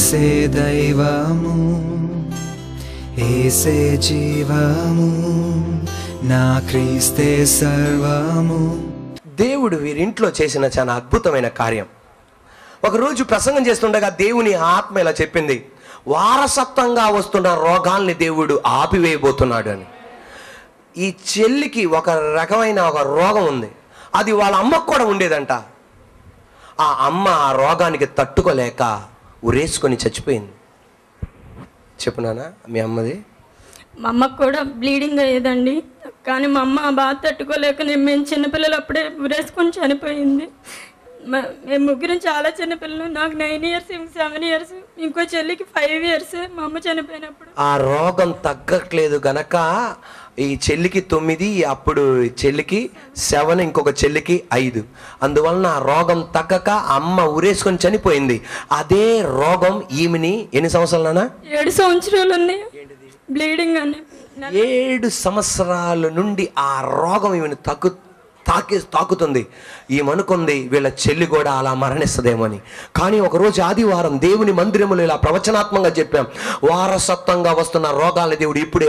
ఏసే దైవము ఏసే జీవము నా క్రీస్తే సర్వము. దేవుడు వీరింట్లో చేసిన చాలా అద్భుతమైన కార్యం. ఒకరోజు ప్రసంగం చేస్తుండగా దేవుని ఆత్మ ఇలా చెప్పింది, వారసత్వంగా వస్తున్న రోగాల్ని దేవుడు ఆపివేయబోతున్నాడు అని. ఈ చెల్లికి ఒక రకమైన ఒక రోగం ఉంది, అది వాళ్ళ అమ్మకు కూడా ఉండేదంట. ఆ అమ్మ ఆ రోగానికి తట్టుకోలేక ఉరేసుకొని చచ్చిపోయింది. చెప్పునానా మీ అమ్మది? మా అమ్మకు కూడా బ్లీడింగ్ అయ్యేదండి, కానీ మా అమ్మ బాధ తట్టుకోలేక మేము చిన్నపిల్లలు అప్పుడే ఉరేసుకొని చనిపోయింది. మేము ముగ్గురం చాలా చిన్నపిల్లలు. నాకు 9 years, 7 years, ఇంకో చెల్లికి 5 years మా అమ్మ చనిపోయినప్పుడు. ఆ రోగం తగ్గట్లేదు గనక ఈ చెల్లికి 9, అప్పుడు చెల్లికి 7, ఇంకొక చెల్లికి 5. అందువలన ఆ రోగం తగ్గక అమ్మ ఉరేసుకొని చనిపోయింది. అదే రోగం ఈమెని ఎన్ని సంవత్సరాలనా? 7 సంవత్సరాలు ఉన్నాయి బ్లీడింగ్ అని. 7 సంవత్సరాల నుండి ఆ రోగం ఈమెను తాకుతుంది. ఈమెనుకుంది వీళ్ళ చెల్లి కూడా అలా మరణిస్తుందేమని. కానీ ఒకరోజు ఆదివారం దేవుని మందిరములో ఇలా ప్రవచనాత్మకంగా చెప్పాం, వారసత్వంగా వస్తున్న రోగాలని దేవుడు ఇప్పుడే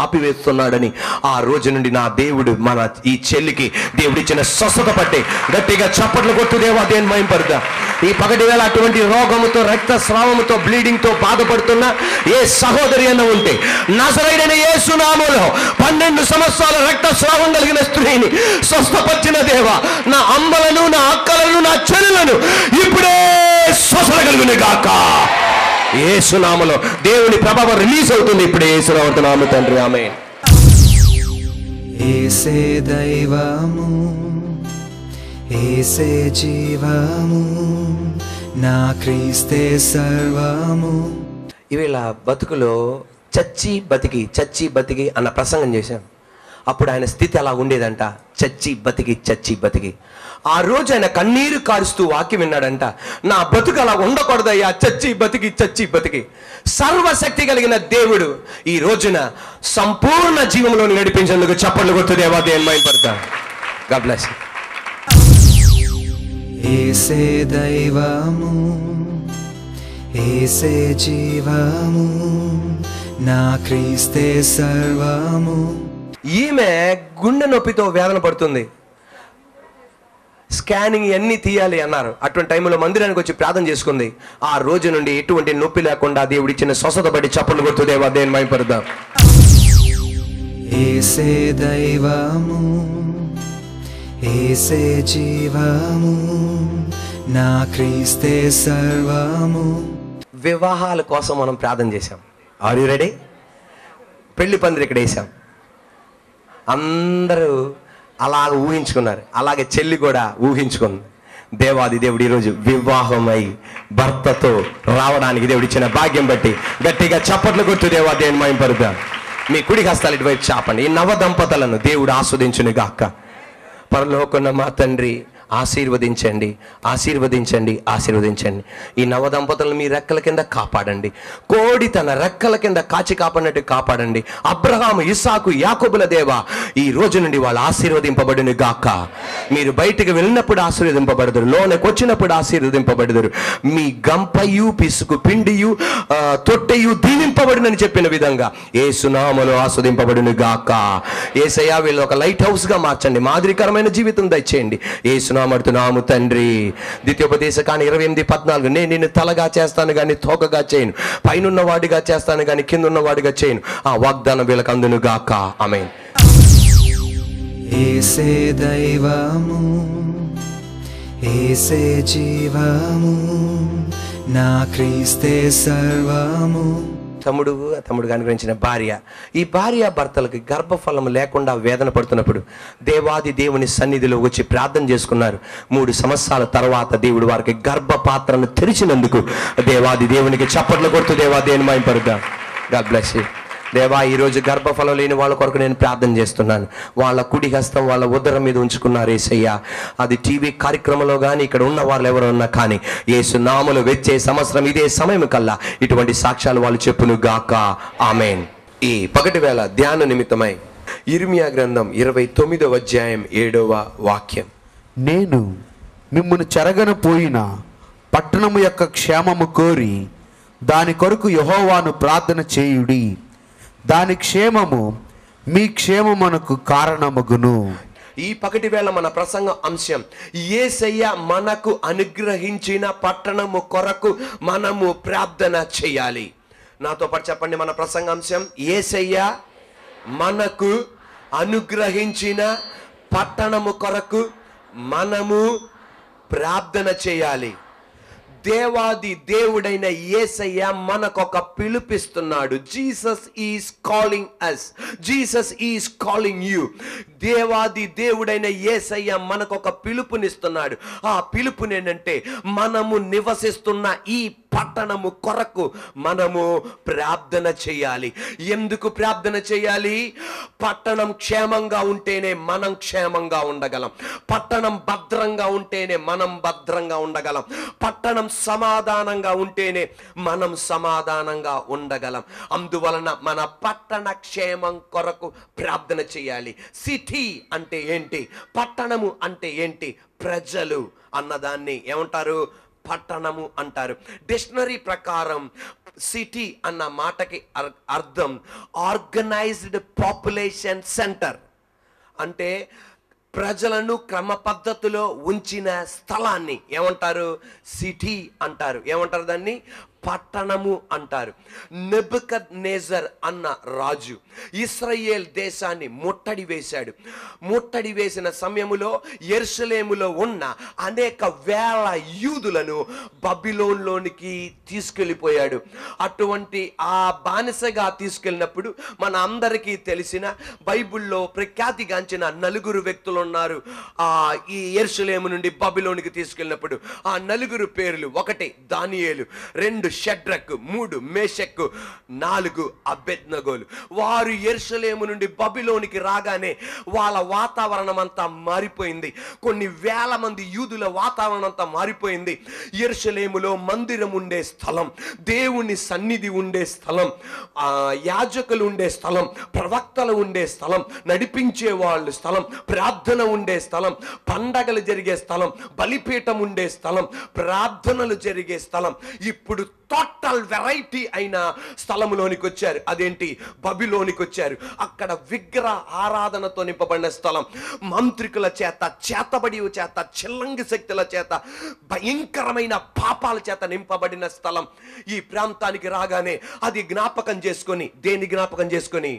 ఆపివేస్తున్నాడని. ఆ రోజు నుండి నా దేవుడు మన ఈ చెల్లికి దేవుడిచ్చిన స్వస్థత పట్టి గట్టిగా చప్పట్లు కొట్టు దేవా దేని మహింపరుద్దాం. ఈ పగటి వేళ అటువంటి రోగముతో, రక్తస్రావముతో, బ్లీడింగ్తో బాధపడుతున్న ఏ సహోదరి అన్న ఉంటే నజరేయుడైన యేసు నామములో 12 సంవత్సరాల రక్తస్రావం కలిగిన స్త్రీని స్వస్థపరిచిన దేవా, నా అమ్మలను, నా అక్కలను, నా చెల్లెలను ఇప్పుడే స్వస్థత కలుగును గాక. యేసు నామములో దేవుని ప్రభావం రిలీజ్ అవుతుంది ఇప్పుడే. యేసు నామములో తండ్రి ఆమేన్. ఏసే దైవము ఏసే జీవము నా క్రీస్తే సర్వము. ఇవేళ బతుకులో చచ్చి బతికి అన్న ప్రసంగం చేశాం. అప్పుడు ఆయన స్థితి అలా ఉండేదంట, చచ్చి బతికి. ఆ రోజు ఆయన కన్నీరు కారుస్తూ వాక్యం విన్నాడంట, నా బతుకు అలా ఉండకూడదయ్యా, చచ్చి బతికి. సర్వశక్తి కలిగిన దేవుడు ఈ రోజున సంపూర్ణ జీవంలో నడిపించేందుకు చప్పట్లు కొట్టు దేవా దేవుని మహిమపరుద్దాం. God bless you. ఏసే దైవము ఏసే జీవము నా క్రీస్తే సర్వము. ఈమె గుండె నొప్పితో వేదన పడుతుంది. స్కానింగ్ అన్నీ తీయాలి అన్నారు. అటువంటి టైంలో మందిరానికి వచ్చి ప్రార్థన చేసుకుంది. ఆ రోజు నుండి ఎటువంటి నొప్పి లేకుండా దేవుడిచ్చిన స్వస్థత పడి చప్పట్లు కొట్టు దేవా దేవుని మహిమపరుద్దాం. ఏసే దైవము ఏసే జీవము నా క్రీస్తే సర్వము. వివాహాల కోసం మనం ప్రార్థన చేశాం. Are you ready? పెళ్లి పందిరి ఇక్కడ వేసాం. అందరూ అలాగ ఊహించుకున్నారు. అలాగే చెల్లి కూడా ఊహించుకుంది. దేవాది దేవుడు ఈరోజు వివాహమై భర్తతో రావడానికి దేవుడు ఇచ్చిన భాగ్యం బట్టి గట్టిగా చప్పట్లు కొట్టు దేవా దేవుని మహిమపరుద్దాం. మీ కుడి హస్తాలు ఇటువైపు చాపండి. ఈ నవ దంపతులను దేవుడు ఆస్వాదించును గాక. పరలోకమున్న మా తండ్రి, ఆశీర్వదించండి. ఈ నవ దంపతులను మీ రెక్కల కింద కాపాడండి. కోడి తన రెక్కల కింద కాచి కాపాడినట్టు కాపాడండి. అబ్రహాము, ఇస్సాకు, యాకోబుల దేవా, ఈ రోజు నుండి వాళ్ళు ఆశీర్వదింపబడును గాక. మీరు బయటికి వెళ్ళినప్పుడు ఆశీర్వదింపబడదురు, లోనకు వచ్చినప్పుడు ఆశీర్వదింపబడదురు. మీ గంపయు, పిసుకు, పిండియు, తొట్టెయు దీవింపబడునని చెప్పిన విధంగా యేసు నామములో ఆశీర్వదింపబడును గాక. యేసయ్యా వీళ్ళు ఒక లైట్ హౌస్ గా మార్చండి. మాదిరికరమైన జీవితం దయచేయండి. యేసు నామములో తండ్రి. ద్వితీయోపదేశకాండం 28:14 నేను నిన్ను తలగా చేస్తాను కానీ తోకగా చేయను, పైనున్న వాడిగా చేస్తాను కానీ కిందున్న వాడిగా చేయను. ఆ వాగ్దానం వీళ్ళకి అందును గాక. ఆమేన్. ఏసే దైవము ఏసే జీవము నా క్రీస్తే సర్వము. తమ్ముడు అనుగ్రహించిన భార్య, ఈ భార్య భర్తలకు గర్భఫలం లేకుండా వేదన పడుతున్నప్పుడు దేవాది దేవుని సన్నిధిలో వచ్చి ప్రార్థన చేసుకున్నారు. 3 సంవత్సరాల తర్వాత దేవుడు వారికి గర్భపాత్రను తెరిచినందుకు దేవాది దేవునికి చప్పట్లు కొడుతూ దేవా దేవుని మహిమపరుద్దాం. God bless you. దేవా, ఈరోజు గర్భఫలం లేని వాళ్ళ కొరకు నేను ప్రార్థన చేస్తున్నాను. వాళ్ళ కుడి హస్తం వాళ్ళ ఉదరం మీద ఉంచుకున్నారు యేసయ్యా. అది టీవీ కార్యక్రమంలో కానీ ఇక్కడ ఉన్న వాళ్ళు ఎవరు ఉన్నా కానీ యేసు నామములో వచ్చే సంవత్సరం ఇదే సమయం కల్లా ఇటువంటి సాక్ష్యాలు వాళ్ళు చెప్పును గాక. ఆమేన్. ఈ పగటి వేళ ధ్యాన నిమిత్తమై ఇర్మియా గ్రంథం 29వ అధ్యాయం 7వ వాక్యం. నేను మిమ్మును చెరగన పోయిన పట్టణము యొక్క క్షేమము కోరి దాని కొరకు యెహోవాను ప్రార్థన చేయుడి, దాని క్షేమము మీ క్షేమమునకు కారణమగును. ఈ పగటి వేళ మన ప్రసంగ అంశం, యేసయ్య మనకు అనుగ్రహించిన పట్టణము కొరకు మనము ప్రార్థన చేయాలి. నాతో పాటు చెప్పండి, మన ప్రసంగ అంశం యేసయ్య మనకు అనుగ్రహించిన పట్టణము కొరకు మనము ప్రార్థన చేయాలి. దేవాది దేవుడైన యేసయ్య మనకొక పిలుపిస్తున్నాడు. Jesus is calling us, Jesus is calling you. దేవాది దేవుడైన యేసయ్య మనకొక పిలుపునిస్తున్నాడు. ఆ పిలుపునేంటంటే మనము నివసిస్తున్న ఈ పట్టణము కొరకు మనము ప్రార్థన చేయాలి. ఎందుకు ప్రార్థన చేయాలి? పట్టణం క్షేమంగా ఉంటేనే మనం క్షేమంగా ఉండగలం. పట్టణం భద్రంగా ఉంటేనే మనం భద్రంగా ఉండగలం. పట్టణం సమాధానంగా ఉంటేనే మనం సమాధానంగా ఉండగలం. అందువలన మన పట్టణ క్షేమం కొరకు ప్రార్థన చేయాలి. సిటీ అంటే ఏంటి? పట్టణము అంటే ఏంటి? ప్రజలు అన్నదాన్ని ఏమంటారు? పట్టణము అంటారు. డిక్షనరీ ప్రకారం సిటీ అన్న మాటకి అర్థం ఆర్గనైజ్డ్ పాపులేషన్ సెంటర్. అంటే ప్రజలను క్రమ పద్ధతిలో ఉంచిన స్థలాన్ని ఏమంటారు? సిటీ అంటారు. ఏమంటారు దాన్ని? పట్టణము అంటారు. నెబుకద్నెజర్ అన్న రాజు ఇశ్రాయేల్ దేశాన్ని ముట్టడి వేశాడు. ముట్టడి వేసిన సమయములో యెరూషలేములో ఉన్న అనేక వేల యూదులను బబిలోన్లోనికి తీసుకెళ్ళిపోయాడు. అటువంటి ఆ బానిసగా తీసుకెళ్ళినప్పుడు మన అందరికీ తెలిసిన బైబిల్లో ప్రఖ్యాతిగాంచిన నలుగురు వ్యక్తులు ఉన్నారు. ఈ యెరూషలేము నుండి బబిలోనికి తీసుకెళ్ళినప్పుడు ఆ నలుగురు పేర్లు: 1 దానియేలు, 2 షడ్రక్, 3 మేషక్, 4 అబేద్నెగోలు. వారు యెరూషలేము నుండి బబిలోనికి రాగానే వాళ్ళ వాతావరణం అంతా మారిపోయింది. కొన్ని వేల మంది యూదుల వాతావరణం అంతా మారిపోయింది. యెరూషలేములో మందిరం ఉండే స్థలం, దేవుని సన్నిధి ఉండే స్థలం, యాజకులు ఉండే స్థలం, ప్రవక్తలు ఉండే స్థలం, నడిపించే వాళ్ళు స్థలం, ప్రార్థన ఉండే స్థలం, పండగలు జరిగే స్థలం, బలిపీఠం ఉండే స్థలం, ప్రార్థనలు జరిగే స్థలం ఇప్పుడు టోటల్ వెరైటీ అయిన స్థలములోనికి వచ్చారు. అదేంటి? బబిలోనికి వచ్చారు. అక్కడ విగ్రహ ఆరాధనతో నింపబడిన స్థలం, మంత్రికుల చేత, చేతబడి చేత, చిల్లంగి శక్తుల చేత, భయంకరమైన పాపాల చేత నింపబడిన స్థలం. ఈ ప్రాంతానికి రాగానే అది జ్ఞాపకం చేసుకొని, దేని జ్ఞాపకం చేసుకొని?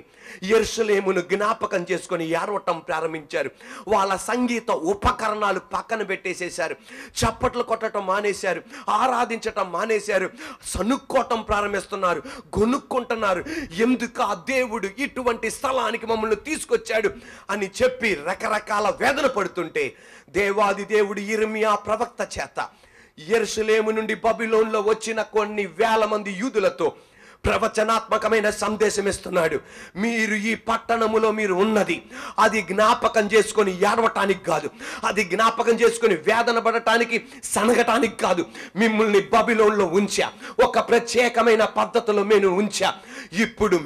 యెరూషలేమును జ్ఞాపకం చేసుకొని ఏడవటం ప్రారంభించారు. వాళ్ళ సంగీత ఉపకరణాలు పక్కన పెట్టేసేశారు. చప్పట్లు కొట్టడం మానేశారు, ఆరాధించటం మానేశారు, సనుక్కోవటం ప్రారంభిస్తున్నారు, గొనుక్కుంటున్నారు. ఎందుకు ఆ దేవుడు ఇటువంటి స్థలానికి మమ్మల్ని తీసుకొచ్చాడు అని చెప్పి రకరకాల వేదన పడుతుంటే దేవాది దేవుడు యిర్మీయా ప్రవక్త చేత యెరూషలేము నుండి బబిలోన్లో వచ్చిన కొన్ని వేల మంది యూదులతో ప్రవచనాత్మకమైన సందేశం ఇస్తున్నాడు. మీరు ఈ పట్టణములో మీరు ఉన్నది అది జ్ఞాపకం చేసుకొని ఏడవటానికి కాదు, అది జ్ఞాపకం చేసుకొని వేదన పడటానికి, సనగటానికి కాదు. మిమ్మల్ని బబిలోన్లో ఉంచా, ఒక ప్రత్యేకమైన పద్ధతిలో నేను ఉంచా. ఇప్పుడు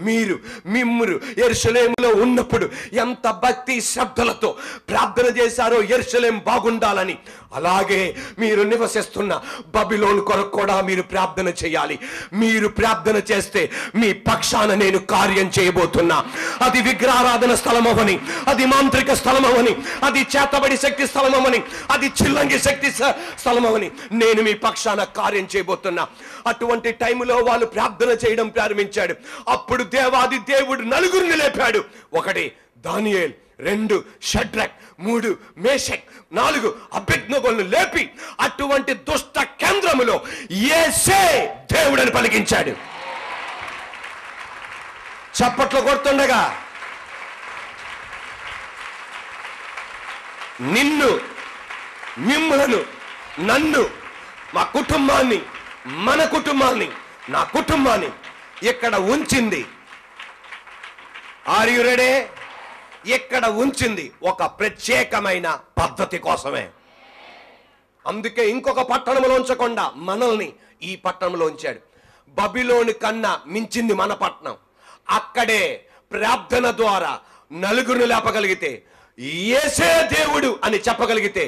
మిమ్మురు యెరూషలేములో ఉన్నప్పుడు ఎంత భక్తి శ్రద్ధలతో ప్రార్థన చేశారో యెరూషలేం బాగుండాలని, అలాగే మీరు నివసిస్తున్న బబిలోన్ కొరకు కూడా మీరు ప్రార్థన చేయాలి. మీరు ప్రార్థన చేస్తే మీ పక్షాన నేను కార్యం చేయబోతున్నా. అది విగ్రహారాధన స్థలమవని, అది మాంత్రిక స్థలమవని, అది చేతబడి శక్తి స్థలమవని, అది చిల్లంగి శక్తి స్థలమవని నేను మీ పక్షాన కార్యం చేయబోతున్నా. అటువంటి టైంలో వాళ్ళు ప్రార్థన చేయడం ప్రారంభించాడు. అప్పుడు దేవాది దేవుడు నలుగురిని లేపాడు. 1 దానియేలు, 2 షడ్రక్, 3 మేషక్, 4 అబేద్నెగోలను లేపి అటువంటి దుష్ట కేంద్రములో యేసే దేవుడని పలికించాడు. చప్పట్లు కొడుతుండగా నిన్ను, మిమ్ములను, నన్ను, మా కుటుంబాన్ని, మన కుటుంబాన్ని, నా కుటుంబాన్ని ఇక్కడ ఉంచింది. Are you ready? ఇక్కడ ఉంచింది ఒక ప్రత్యేకమైన పద్ధతి కోసమే. అందుకే ఇంకొక పట్టణంలో ఉంచకుండా మనల్ని ఈ పట్టణంలో ఉంచాడు. బబిలోను కన్నా మించింది మన పట్టణం. అక్కడే ప్రార్థన ద్వారా నలుగురిని లేపగలిగితే యేసే దేవుడు అని చెప్పగలిగితే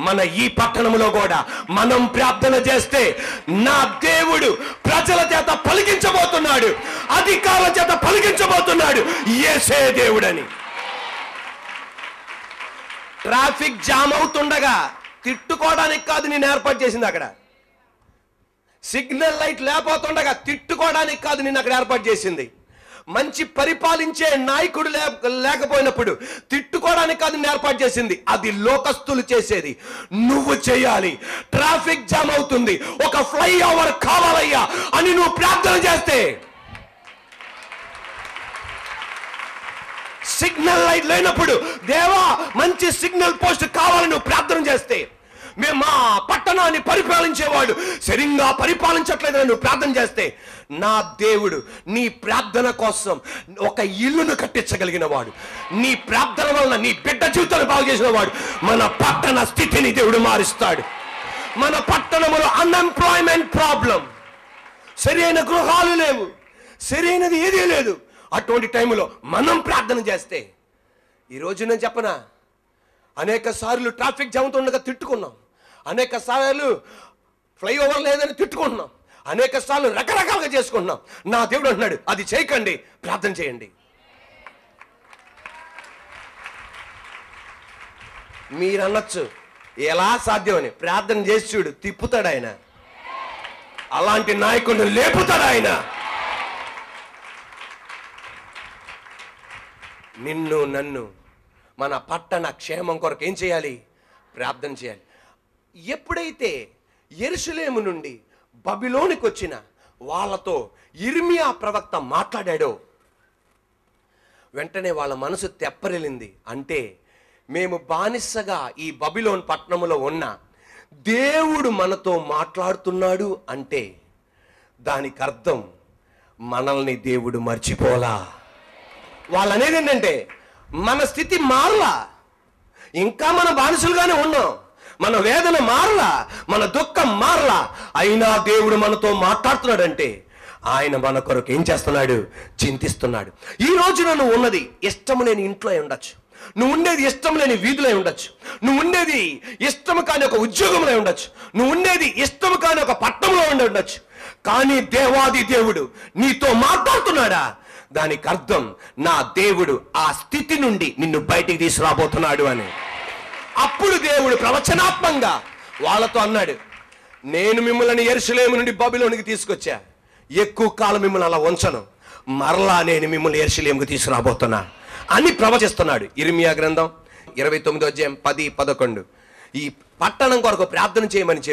మన ఈ పట్టణంలో కూడా మనం ప్రార్థన చేస్తే నా దేవుడు ప్రజల చేత పలికించబోతున్నాడు, అధికారుల చేత పలికించబోతున్నాడు యేసే దేవుడని. ట్రాఫిక్ జామ్ అవుతుండగా తిట్టుకోవడానికి కాదు నేను ఏర్పాటు చేసింది అక్కడ. సిగ్నల్ లైట్ లేకపోతుండగా తిట్టుకోవడానికి కాదు నేను అక్కడ ఏర్పాటు చేసింది. మంచి పరిపాలించే నాయకుడు లేకపోయినప్పుడు తిట్టుకోవడానికి కాదు నేను ఏర్పాటు చేసింది. అది లోకస్తులు చేసేది, నువ్వు చేయాలి. ట్రాఫిక్ జామ్ అవుతుంది, ఒక ఫ్లైఓవర్ కావాలయ్యా అని నువ్వు ప్రార్థన చేస్తే, సిగ్నల్ లైట్ లేనప్పుడు దేవా మంచి సిగ్నల్ పోస్ట్ కావాలని నువ్వు ప్రార్థన చేస్తే, మేము మా పట్టణాన్ని పరిపాలించేవాడు సరిగ్గా పరిపాలించట్లేదని నువ్వు ప్రార్థన చేస్తే, నా దేవుడు నీ ప్రార్థన కోసం ఒక ఇల్లును కట్టించగలిగిన వాడు, నీ ప్రార్థన వలన నీ బిడ్డ జీవితాన్ని బాగు చేసిన వాడు. మన పట్టణ స్థితిని దేవుడు మారుస్తాడు. మన పట్టణంలో అన్ఎంప్లాయ్మెంట్ ప్రాబ్లం, సరైన గృహాలు లేవు, సరైనది ఏదీ లేదు. అటువంటి టైంలో మనం ప్రార్థన చేస్తే, ఈరోజు నేను చెప్పనా, అనేక సార్లు ట్రాఫిక్ జామ్ ఉండగా తిట్టుకున్నాం, అనేక సార్లు ఫ్లైఓవర్ లేదని తిట్టుకుంటున్నాం, అనేక సార్లు రకరకాలుగా చేసుకుంటున్నాం. నా దేవుడు అంటున్నాడు అది చేయకండి, ప్రార్థన చేయండి. మీరు అనొచ్చు ఎలా సాధ్యమని, ప్రార్థన చేసి చూడు, తిప్పుతాడు ఆయన, అలాంటి నాయకుడిని లేపుతాడు ఆయన. నిన్ను నన్ను మన పట్టణ క్షేమం కొరకు ఏం చేయాలి? ప్రార్థన చేయాలి. ఎప్పుడైతే యెరూషలేము నుండి బబిలోనికి వచ్చిన వాళ్ళతో ఇర్మియా ప్రవక్త మాట్లాడాడో వెంటనే వాళ్ళ మనసు తెప్పరిల్లింది. అంటే మేము బానిసగా ఈ బబిలోన్ పట్టణంలో ఉన్న దేవుడు మనతో మాట్లాడుతున్నాడు అంటే దానికి అర్థం మనల్ని దేవుడు మర్చిపోలా. వాళ్ళు అనేది ఏంటంటే మన స్థితి మారలా, ఇంకా మన బానిసలుగానే ఉన్నాం, మన వేదన మారలా, మన దుఃఖం మారలా, అయినా దేవుడు మనతో మాట్లాడుతున్నాడంటే ఆయన మన కొరకు ఏం చేస్తున్నాడు? చింతిస్తున్నాడు. ఈ రోజున నువ్వు ఉన్నది ఇష్టం లేని ఇంట్లో ఉండొచ్చు, నువ్వు ఉండేది ఇష్టం లేని వీధిలో ఉండొచ్చు, నువ్వు ఉండేది ఇష్టం కాని ఒక ఉద్యోగంలో ఉండొచ్చు, నువ్వు ఉండేది ఇష్టం కాని ఒక పట్టణంలో ఉండొచ్చు. కానీ దేవాది దేవుడు నీతో మాట్లాడుతున్నాడా? దానికి అర్థం నా దేవుడు ఆ స్థితి నుండి నిన్ను బయటికి తీసుకురాబోతున్నాడు అని. అప్పుడు దేవుడు ప్రవచనాత్మకంగా వాళ్ళతో అన్నాడు, నేను మిమ్మల్ని యెరూషలేము నుండి బబిలోనికి తీసుకొచ్చా, ఎక్కువ కాలం మిమ్మల్ని అలా ఉంచను, మరలా నేను మిమ్మల్ని యెరూషలేముకు తీసుకురాబోతున్నా అని ప్రవచిస్తున్నాడు. ఇర్మియా గ్రంథం 29వ అధ్యాయం 10-11 ఈ పట్టణం కొరకు ప్రార్థన చేయమని చెప్పి